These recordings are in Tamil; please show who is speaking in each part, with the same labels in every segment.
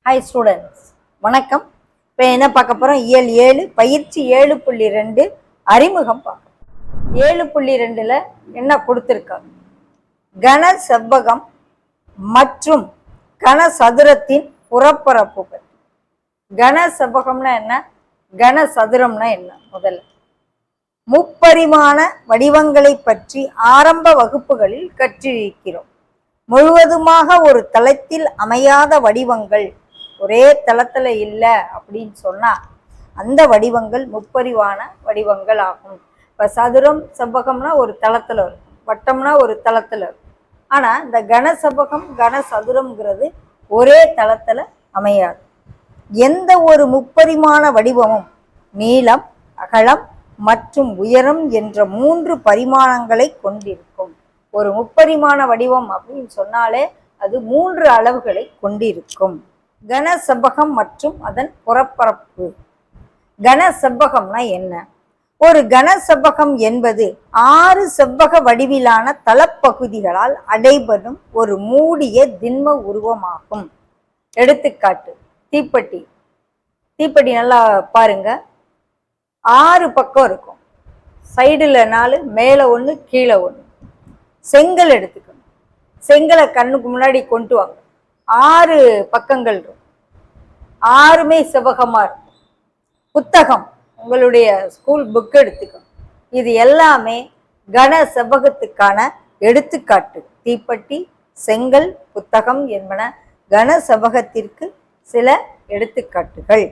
Speaker 1: ஹாய் ஸ்டூடெண்ட்ஸ், வணக்கம். இப்போ என்ன பார்க்க போகிறோம்? இயல் 7 பயிற்சி 7.2 அறிமுகம் பார்க்கணும். 7.2ல் என்ன கொடுத்துருக்காங்க? கன செவ்வகம் மற்றும் கன சதுரத்தின் புறப்பரப்புகள். கன செவ்வகம்னா என்ன, கன சதுரம்னா என்ன? முதல்ல முப்பரிமாண வடிவங்களை பற்றி ஆரம்ப வகுப்புகளில் கற்றிருக்கிறோம். முழுவதுமாக ஒரு தளத்தில் அமையாத வடிவங்கள், ஒரே தளத்தில் இல்லை அப்படின்னு சொன்னால் அந்த வடிவங்கள் முப்பரிமாண வடிவங்கள் ஆகும். இப்போ சதுரம் செவ்வகம்னா ஒரு தளத்தில் இருக்கும், வட்டம்னா ஒரு தளத்தில் இருக்கும். ஆனால் இந்த கன செவ்வகம் கன சதுரம்ங்கிறது ஒரே தளத்தில் அமையாது. எந்த ஒரு முப்பரிமாண வடிவமும் நீளம், அகலம் மற்றும் உயரம் என்ற 3 பரிமாணங்களை கொண்டிருக்கும். ஒரு முப்பரிமாண வடிவம் அப்படின்னு சொன்னாலே அது 3 அளவுகளை கொண்டிருக்கும். கன செவ்வகம் மற்றும் அதன் புறப்பரப்பு. கன செவ்வகம்னா என்ன? ஒரு கன செவ்வகம் என்பது 6 செவ்வக வடிவிலான தளப்பகுதிகளால் அடைபடும் ஒரு மூடிய திண்ம உருவமாகும். எடுத்துக்காட்டு, தீப்பெட்டி. தீப்பெட்டி நல்லா பாருங்க, 6 பக்கம் இருக்கும், சைடில் 4, மேலே 1, கீழே 1. செங்கல் எடுத்துக்கணும், செங்கலை கண்ணுக்கு முன்னாடி கொண்டு வாங்க, 6 பக்கங்கள் இருக்கும், 6மே செவ்வகமாக இருக்கும். புத்தகம், உங்களுடைய ஸ்கூல் புக் எடுத்துக்கணும், இது எல்லாமே கன செவ்வகத்துக்கான எடுத்துக்காட்டு. தீப்பெட்டி, செங்கல், புத்தகம் என்பன கன செவ்வகத்திற்கு சில எடுத்துக்காட்டுகள்.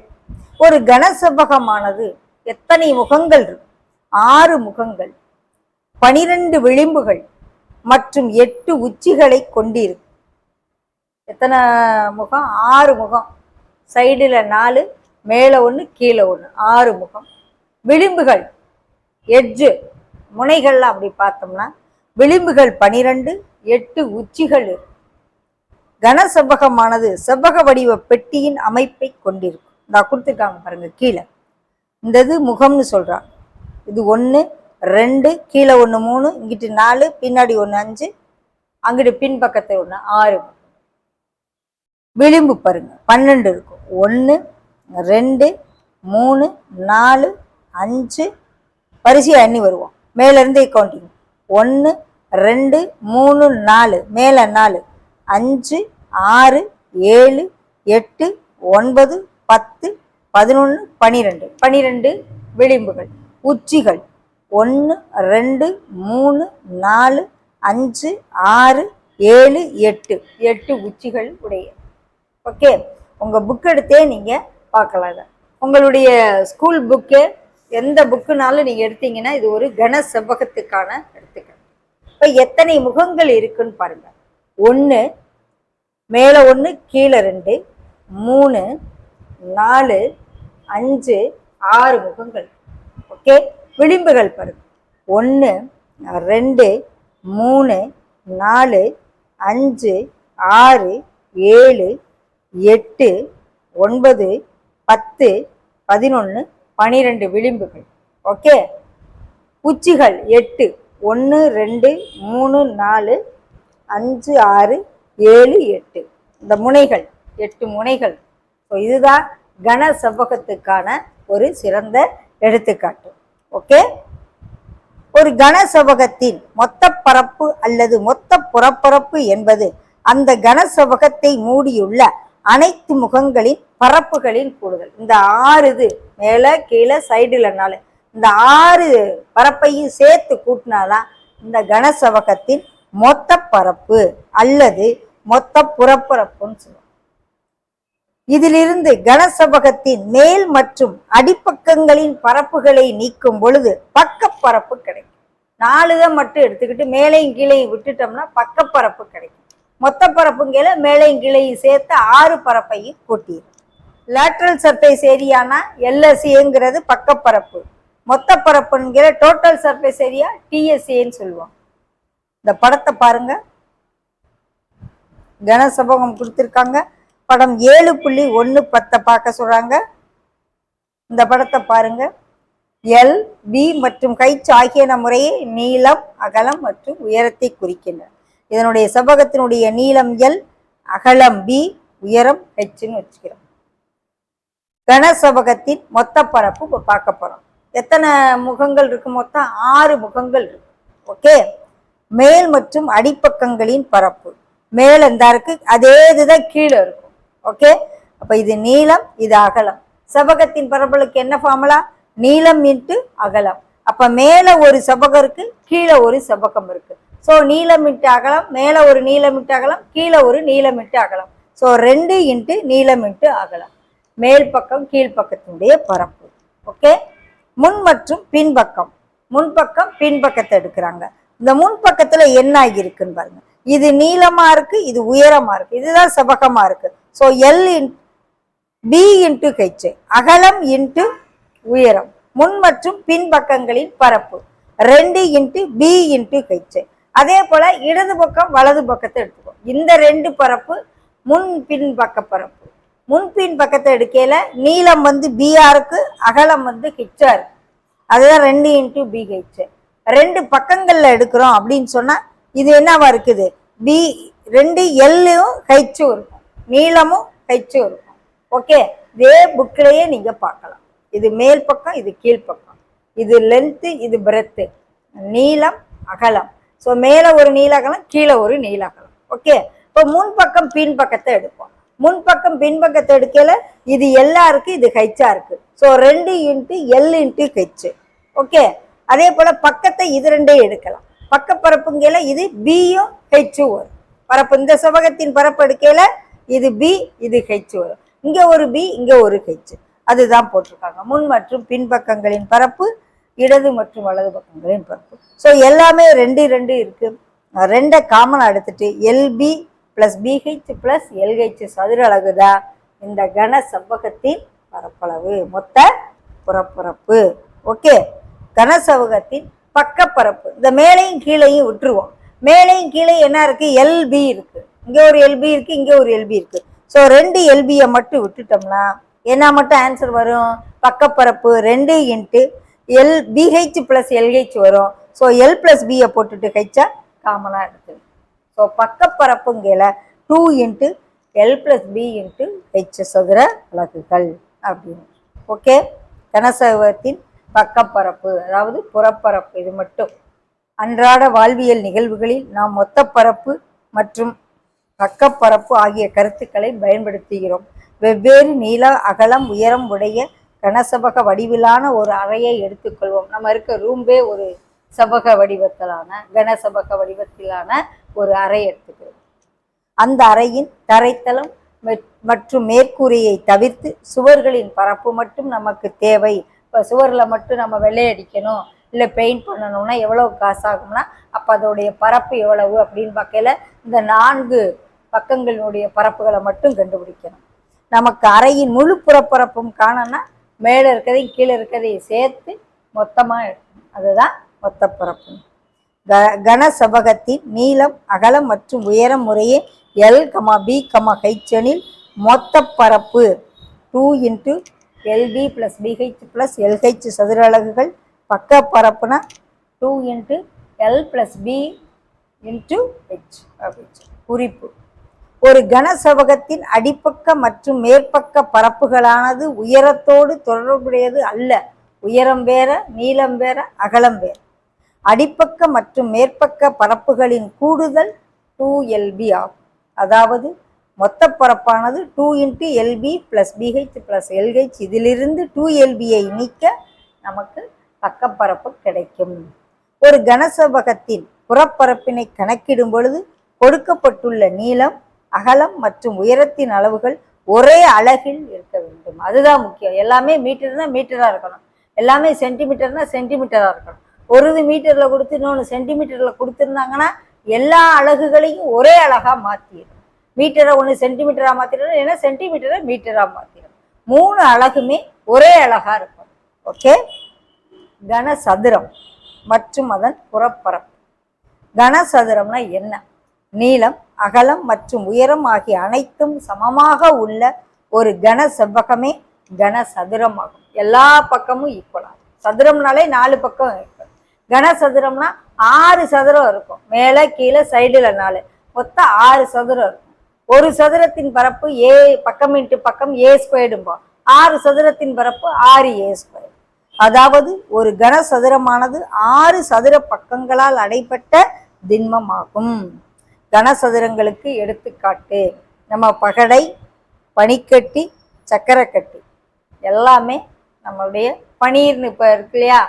Speaker 1: ஒரு கன செவ்வகமானது எத்தனை முகங்கள் இருக்கும்? 6 முகங்கள், 12 விளிம்புகள் மற்றும் 8 உச்சிகளை கொண்டிருக்கும். எத்தனை முகம்? 6 முகம், சைடில் 4, மேலே 1, கீழே 1, 6 முகம். விளிம்புகள், எட்ஜு, முனைகள்லாம் அப்படி பார்த்தோம்னா விளிம்புகள் 12, 8 உச்சிகள் இருக்கும். கன செவ்வகமானது செவ்வக வடிவ பெட்டியின் அமைப்பை கொண்டிருக்கும். நான் கொடுத்துருக்காங்க பாருங்க கீழே, இந்த இது முகம்னு சொல்றாங்க. இது 1, 2, கீழே 1, 3, இங்கிட்டு 4, பின்னாடி 1, 5, அங்கிட்டு பின்பக்கத்தை 1, 6. விளிம்பு பாருங்க 12 இருக்கும். 1, 2, 3, 4, 5, வரிசையாக எண்ணி வருவோம், மேலேருந்து கவுண்டிங். 1, 2, 3, 4, மேலே 4, 5, 6, 7, 8, 9, 10, 11, 12. 12 விளிம்புகள். உச்சிகள் 1, 2, 3, 4, 5, 6, 7, 8. 8 உச்சிகள் உடைய. ஓகே, உங்கள் புக் எடுத்தே நீங்கள் பார்க்கலாம். உங்களுடைய ஸ்கூல் புக்கு எந்த புக்குனாலும் நீங்கள் எடுத்தீங்கன்னா இது ஒரு கன செவ்வகத்துக்கான எடுத்துக்காட்டு. இப்போ எத்தனை முகங்கள் இருக்குன்னு பாருங்கள். 1, மேலே 1, கீழே 2, 3, 4, 5, 6 முகங்கள். ஓகே, விளிம்புகள் பாருங்க. 1, 2, 3, 4, 5, 6, 7, 8, 9, 10, 11, 12 விளிம்புகள். ஓகே, உச்சிகள் 8, 1, 2, 3, 4, 5, 6, 7, 8. இந்த முனைகள் 8 முனைகள். ஸோ இதுதான் கன செவ்வகத்துக்கான ஒரு சிறந்த எடுத்துக்காட்டு. ஓகே, ஒரு கன செவ்வகத்தின் மொத்த பரப்பு அல்லது மொத்த புறப்பரப்பு என்பது அந்த கன செவ்வகத்தை மூடியுள்ள அனைத்து முகங்களின் பரப்புகளின் கூடுதல். இந்த 6 இது மேலே கீழே சைடில் 4, இந்த 6 பரப்பையும் சேர்த்து கூட்டினாதான் இந்த கன செவ்வகத்தின் மொத்த பரப்பு அல்லது மொத்த புறப்பரப்புன்னு சொல்லுவோம். இதிலிருந்து கன செவ்வகத்தின் மேல் மற்றும் அடிப்பக்கங்களின் பரப்புகளை நீக்கும் பொழுது பக்கப்பரப்பு கிடைக்கும். 4 மட்டும் எடுத்துக்கிட்டு மேலையும் கீழையும் விட்டுட்டோம்னா பக்கப்பரப்பு கிடைக்கும். மொத்த பரப்புங்கிற மேலையும் கீழையும் சேர்த்து 6 பரப்பையும் கூட்டிடும். லேட்ரல் சர்ஃபேஸ் ஏரியானா LSAங்கிறது பக்கப்பரப்பு, மொத்த பரப்புங்கிற டோட்டல் சர்ஃபேஸ் ஏரியா TSAன்னு சொல்லுவோம். இந்த படத்தை பாருங்க, கன செவ்வகம் கொடுத்துருக்காங்க. படம் 7.1 பார்க்க சொல்றாங்க. இந்த படத்தை பாருங்க. L, B மற்றும் H ஆகியன முறையே நீளம், அகலம் மற்றும் உயரத்தை குறிக்கின்றன. இதனுடைய செவ்வகத்தினுடைய நீளம் எல், அகலம் பி, உயரம் ஹெச்ன்னு வச்சுக்கிறோம். கனசெவ்வகத்தின் மொத்த பரப்பு இப்போ பார்க்க போறோம். எத்தனை முகங்கள் இருக்கு? மொத்தம் 6 முகங்கள் இருக்கு. ஓகே, மேல் மற்றும் அடிப்பக்கங்களின் பரப்பு மேல இருந்தா இருக்கு, அதே இதுதான் கீழே இருக்கும். ஓகே, அப்ப இது நீளம், இது அகலம். செவ்வகத்தின் பரப்பளவுக்கு என்ன ஃபார்முலா? நீளம் இன்ட்டு அகலம். அப்ப மேல ஒரு செவ்வகம் இருக்கு, கீழே ஒரு செவ்வகம் இருக்கு. ஸோ நீளம் இன்ட்டு அகலம், மேல ஒரு நீளம் இன்ட்டு அகலம், கீழே ஒரு நீளம் இன்ட்டு அகலம். ஸோ 2 இன்ட்டு நீளம் இன்ட்டு அகலம், மேல் பக்கம் கீழ்ப்பக்கத்தினுடைய பரப்பு. ஓகே, முன் மற்றும் பின்பக்கம், முன்பக்கம் பின்பக்கத்தை எடுக்கிறாங்க. இந்த முன்பக்கத்துல என்ன ஆகியிருக்குன்னு பாருங்க. இது நீளமா இருக்கு, இது உயரமா இருக்கு, இதுதான் செவ்வகமா இருக்கு. So L B into H, அகலம் இன்ட்டு உயரம், முன் மற்றும் பின்பக்கங்களின் பரப்பு 2 இன்ட்டு பி இன்ட்டு ஹெச். அதே போல இடது பக்கம் வலது பக்கத்தை எடுத்துக்கோம். இந்த 2 பரப்பு முன் பின்பக்க பரப்பு. முன்பின் பக்கத்தை எடுக்கையில நீளம் வந்து பிஆ இருக்கு, அகலம் வந்து ஹெச்சா இருக்கு. அதுதான் 2 இன்ட்டு பி ஹெச். 2 பக்கங்கள்ல எடுக்கிறோம் அப்படின்னு சொன்னா இது என்னவா இருக்குது? பி 2 எல்லும் ஹெச்சும் இருக்கும், நீளமும் ஹெச்சும் இருக்கும். ஓகே, இதே புக்கிலேயே நீங்க பார்க்கலாம். இது மேல் பக்கம், இது கீழ்ப்பக்கம், இது லென்த்து, இது பிரெத்து, நீளம் அகலம். ஸோ மேல ஒரு நீளகலம், கீழே ஒரு நீளகலம். ஓகே, இப்போ முன்பக்கம் பின்பக்கத்தை எடுப்போம். முன்பக்கம் பின்பக்கத்தை எடுக்கல இது எல்லா இருக்கு, இது ஹெச்சா இருக்கு. So 2 into L into H. Okay, அதே போல பக்கத்தை இது 2 எடுக்கலாம். பக்க பரப்புங்கையில இது பியும் ஹெச்சும் வரும். பரப்பு இந்த செவ்வகத்தின் பரப்பு எடுக்கையில இது பி, இது ஹெச் வரும். இங்க ஒரு பி, இங்க ஒரு ஹெச். அதுதான் போட்டிருக்காங்க. முன் மற்றும் பின்பக்கங்களின் பரப்பு, இடது மற்றும் வலது பக்கங்களின் பரப்பு. ஸோ எல்லாமே 2 2 இருக்கு. 2 காமனா எடுத்துட்டு LP plus BH plus LH சதுர அலகுதான் இந்த கன செவ்வகத்தின் பரப்பளவு, மொத்த புறப்பரப்பு. ஓகே, கனசெவ்வகத்தின் பக்கப்பரப்பு. இந்த மேலையும் கீழையும் விட்டுருவோம். மேலையும் கீழே என்ன இருக்கு? எல்பி இருக்கு, இங்க ஒரு எல்பி இருக்கு, இங்க ஒரு எல்பி இருக்கு. ஸோ 2 எல்பியை மட்டும் விட்டுட்டோம்னா என்ன மட்டும் ஆன்சர் வரும்? பக்கப்பரப்பு 2 into L P H plus L H வரும். ஸோ எல் பிளஸ் பியை போட்டுட்டு ஹெச்சா காமனா எடுத்து. ஸோ பக்கப்பரப்புங்கையில 2 into L plus B into H சதுர அலகுகள் அப்படின்னு. ஓகே, கனசெவ்வகத்தின் பக்கப்பரப்பு அதாவது புறப்பரப்பு. இது மட்டும் அன்றாட வாழ்வியல் நிகழ்வுகளில் நாம் மொத்த பரப்பு மற்றும் பக்கப்பரப்பு ஆகிய கருத்துக்களை பயன்படுத்துகிறோம். வெவ்வேறு நீள அகலம் உயரம் உடைய கனசெவ்வக வடிவிலான ஒரு அறையை எடுத்துக்கொள்வோம். நம்ம இருக்க ரூம்பே ஒரு செவ்வக வடிவத்திலான கனசெவ்வக வடிவத்திலான ஒரு அறை எடுத்துக்கிறோம். அந்த அறையின் தரைத்தளம் மற்றும் மேற்கூரையை தவிர்த்து சுவர்களின் பரப்பு மட்டும் நமக்கு தேவை. இப்போ சுவரில் மட்டும் நம்ம வெள்ளையடிக்கணும், இல்லை பெயிண்ட் பண்ணணும்னா எவ்வளவு காசு ஆகும்னா அப்போ அதோடைய பரப்பு எவ்வளவு அப்படின்னு பார்க்கல இந்த 4 பக்கங்களினுடைய பரப்புகளை மட்டும் கண்டுபிடிக்கணும். நமக்கு அறையின் முழு புறப்பரப்பும் காணனா மேலே இருக்கிறதையும் கீழே இருக்கிறதையும் சேர்த்து மொத்தமாக எடுக்கணும். அதுதான் மொத்த பரப்பு. கனசெவ்வகத்தின் நீளம் அகலம் மற்றும் உயரம் முறையே எல் பி ஹெச் எனில் மொத்த பரப்பு 2 into LB plus BH plus LH சதுர அலகுகள். பக்க பரப்புனா 2 into L plus B into H. குறிப்பு: ஒரு கனசெவ்வகத்தின் அடிப்பக்க மற்றும் மேற்பக்க பரப்புகளானது உயரத்தோடு தொடர்புடையது அல்ல. உயரம் வேற, நீளம் வேற, அகலம் வேற. அடிப்பக்க மற்றும் மேற்பக்க பரப்புகளின் கூடுதல் 2LB ஆகும். அதாவது மொத்த பரப்பானது 2 into LB plus BH plus LH. இதிலிருந்து 2LBயை நீக்க நமக்கு பக்கப்பரப்பு கிடைக்கும். ஒரு கனசெவ்வகத்தின் புறப்பரப்பினை கணக்கிடும் பொழுது கொடுக்கப்பட்டுள்ள நீளம், அகலம் மற்றும் உயரத்தின் அளவுகள் ஒரே அலகில் இருக்க வேண்டும். அதுதான் முக்கியம். எல்லாமே மீட்டர்னா மீட்டரா இருக்கணும், எல்லாமே சென்டிமீட்டர்னா சென்டிமீட்டரா இருக்கணும். ஒரு மீட்டர்ல கொடுத்து இன்னொன்று சென்டிமீட்டர்ல கொடுத்துருந்தாங்கன்னா எல்லா அலகுகளையும் ஒரே அழகா மாற்றிடும். மீட்டரை ஒன்று சென்டிமீட்டரா மாற்றிடணும், ஏன்னா சென்டிமீட்டரை மீட்டரா மாற்றிடும். 3 அலகுமே ஒரே அழகா இருக்கும். ஓகே. கனசதுரம் மற்றும் அதன் புறப்பரப்பு. கனசதுரம்னா என்ன? நீளம், அகலம் மற்றும் உயரம் ஆகிய அனைத்தும் சமமாக உள்ள ஒரு கன செவ்வகமே கனசதுரம் ஆகும். எல்லா பக்கமும் ஈக்குவலாகும். சதுரம்னாலே 4 பக்கம் இருக்கு. கனசதுரம்னா 6 சதுரம் இருக்கும். மேலே கீழே சைடுல 4, மொத்தம் 6 சதுரம் இருக்கும். ஒரு சதுரத்தின் பரப்பு ஏ பக்கம் இன்ட்டு பக்கம் ஏ ஸ்கொயர்டும்போம். 6 சதுரத்தின் பரப்பு 6a ஸ்கொயர். அதாவது ஒரு கனசதுரமானது 6 சதுர பக்கங்களால் அடைப்பட்ட திண்மமாகும். கனசதுரங்களுக்கு எடுத்துக்காட்டு நம்ம பகடை, பனிக்கட்டி, சக்கரக்கட்டி எல்லாமே நம்மளுடைய பனீர்னு இப்போ இருக்கு இல்லையா,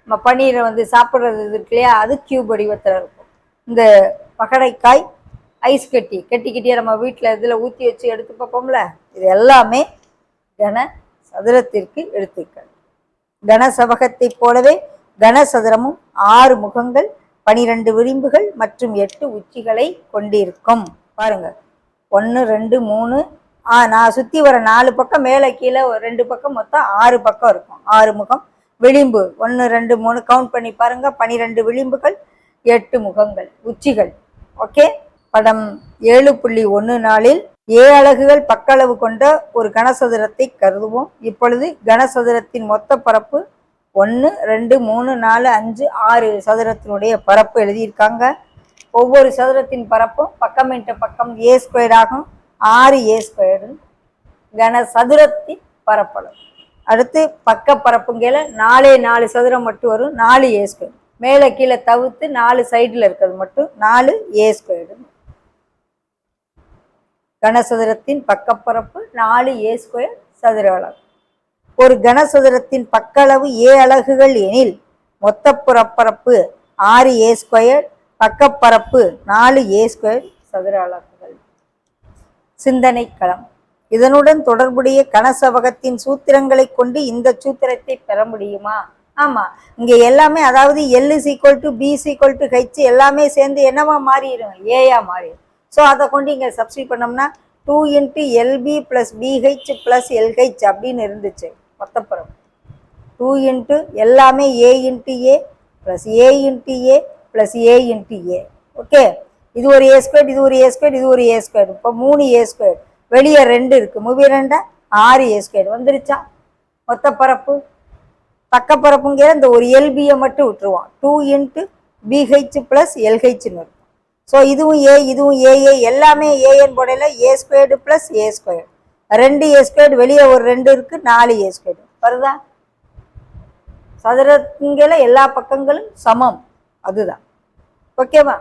Speaker 1: நம்ம பனீரை சாப்பிட்றது இருக்கு இல்லையா, அது கியூப் வடிவத்தில் இருக்கும். இந்த பகடைக்காய், ஐஸ் கட்டி கட்டிக்கிட்டே நம்ம வீட்டில் இதில் ஊற்றி வச்சு எடுத்து பார்ப்போம்ல, இது எல்லாமே கன சதுரத்திற்கு எடுத்துக்கள். கனசபகத்தை போலவே கனசதுரமும் 6 முகங்கள், 12 விளிம்புகள் மற்றும் 8 உச்சிகளை கொண்டிருக்கும். பாருங்க, 1 2 3 நான் சுற்றி வர 4 பக்கம் மேலே கீழே 2 பக்கம் மொத்தம் 6 பக்கம் இருக்கும். 6 முகம், விளிம்பு 1 2 3 கவுண்ட் பண்ணி பாருங்க, 12 விளிம்புகள், 8 முகங்கள், உச்சிகள். ஓகே. படம் 7.14 ஏ அலகுகள் பக்களவு கொண்ட ஒரு கனசதுரத்தை கருதுவோம். இப்பொழுது கனசதுரத்தின் மொத்த பரப்பு 1 2 3 4 5 6 சதுரத்தினுடைய பரப்பு எழுதியிருக்காங்க. ஒவ்வொரு சதுரத்தின் பரப்பும் பக்கம் இன்ட்டு பக்கம் ஏ ஸ்கொயர் ஆகும். 6a ஸ்கொயர்டு கனசதுரத்தின் பரப்பளவு. அடுத்து பக்க பரப்புங்கையில் 4 சதுரம் மட்டும் வரும், 4a ஸ்கொயர். மேலே கீழே தவிர்த்து 4 சைடில் இருக்கிறது மட்டும் 4a ஸ்கொயர்டு. கனசதுரத்தின் பக்கப்பரப்பு 4a ஸ்கொயர் சதுர அளவு. ஒரு கனசதுரத்தின் பக்களவு ஏ அலகுகள் எனில் மொத்த புறப்பரப்பு 6a ஸ்கொயர், பக்கப்பரப்பு 4a ஸ்கொயர் சதுர அலகுகள். சிந்தனை களம். இதனுடன் தொடர்புடைய கனசபகத்தின் சூத்திரங்களை கொண்டு இந்த சூத்திரத்தை பெற முடியுமா? ஆமா, இங்க எல்லாமே அதாவது L = B = H எல்லாமே சேர்ந்து என்னவா மாறிடும்? ஏயா மாறிடும். ஸோ அதை கொண்டு இங்கே சப்ஸ்டிட் பண்ணோம்னா 2 × LB + BH + LH அப்படின்னு இருந்துச்சு மொத்தப்புறம். 2 × எல்லாமே A × A + A × A + A × A. Okay, இது ஒரு A ஸ்கொயர், இது ஒரு A ஸ்கொயர், இது ஒரு A ஸ்கொயர். இப்போ 3a ஸ்கொயர், வெளியே 2 இருக்கு, மூவி 2 6a ஸ்கொயர் வந்துருச்சா மொத்த பரப்பு. பக்கப்பரப்புங்கிற இந்த ஒரு LBயை மட்டும் விட்டுருவோம். 2 × BH + LHன்னு இருக்கும். ஸோ இதுவும் A, இதுவும் AA, எல்லாமே AN போடையில் A squared + A square. 2a squared, வெளியே ஒரு 2 இருக்கு, 4a ஸ்கொயர்டு வருதா? சதுரத்தில எல்லா பக்கங்களும் சமம், அதுதான். ஓகேவா?